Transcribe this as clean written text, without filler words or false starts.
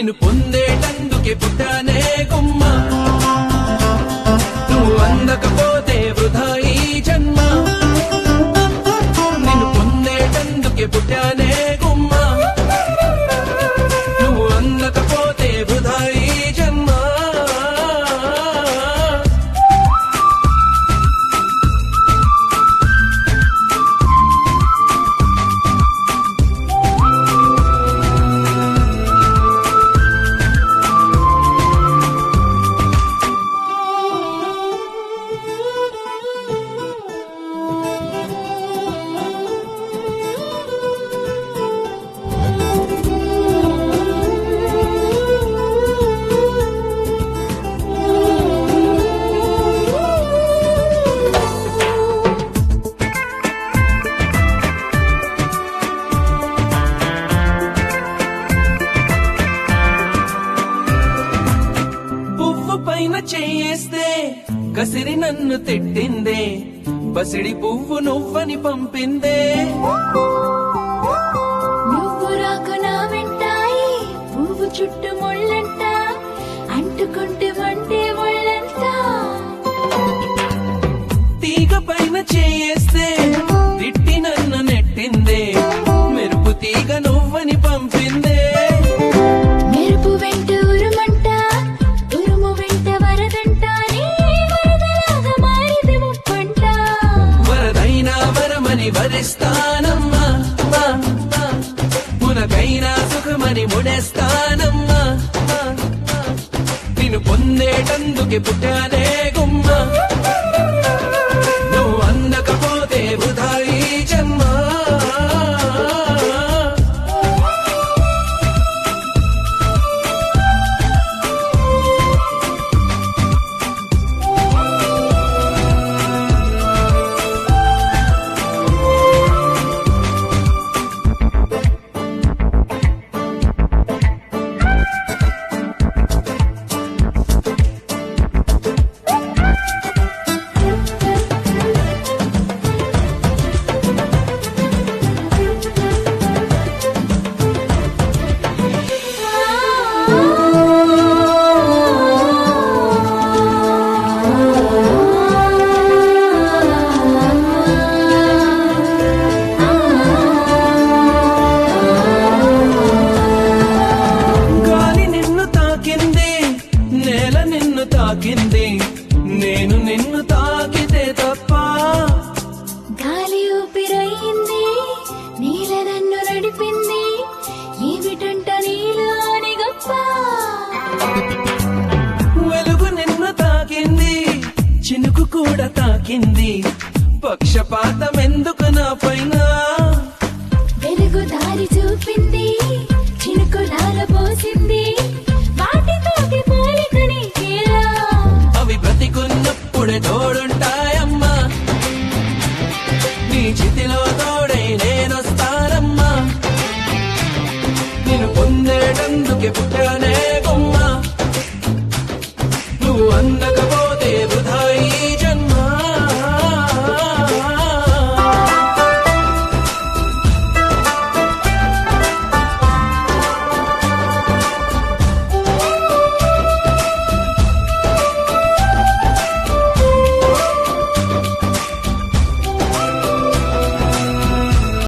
నిన్ను పొందేటందుకే పుట్టానే గుమ్మ నువ్వు అందకపోతే వృధా ఈ జన్మ నిన్ను పొందేటందుకే పుట్టానే గుమ్మ నువ్వు అందకపోతే వృధా ఈ జన్మ చేస్తే కసిరి నన్ను తిట్టిందే బసిడి పువ్వు నువ్వని పంపిందే నువ్వు రాకు నా వెంటాయి పువ్వు చుట్టూ ముళ్ళంట అంటుకుంటే వంటే ముళ్ళంట తీగ పైన చేస్తే తిట్టి నన్ను నెట్టిందే మెరుపు తీగ నువ్వని పంపిందే మెరుపు వెంట ఉరుమంట ఉరుము వెంట వరదంట నీ వరదలాగా మారితే ముప్పంట వరదైనా వరమని వరిస్తానమ్మా మునకైనా సుఖమని ముడేస్తానమ్మా నిన్ను పొందేటందుకే పుట్టానే గుమ్మ నువ్వు అందకపోతే వృధా ఈ జన్మ తాకింది నేను నిన్ను తాకితే తప్ప గాలి ఊపిరయింది నీల నన్ను నడిపింది ఏమిటంట నీలోని గొప్ప వెలుగు నిన్ను తాకింది చినుకు కూడా తాకింది పక్ష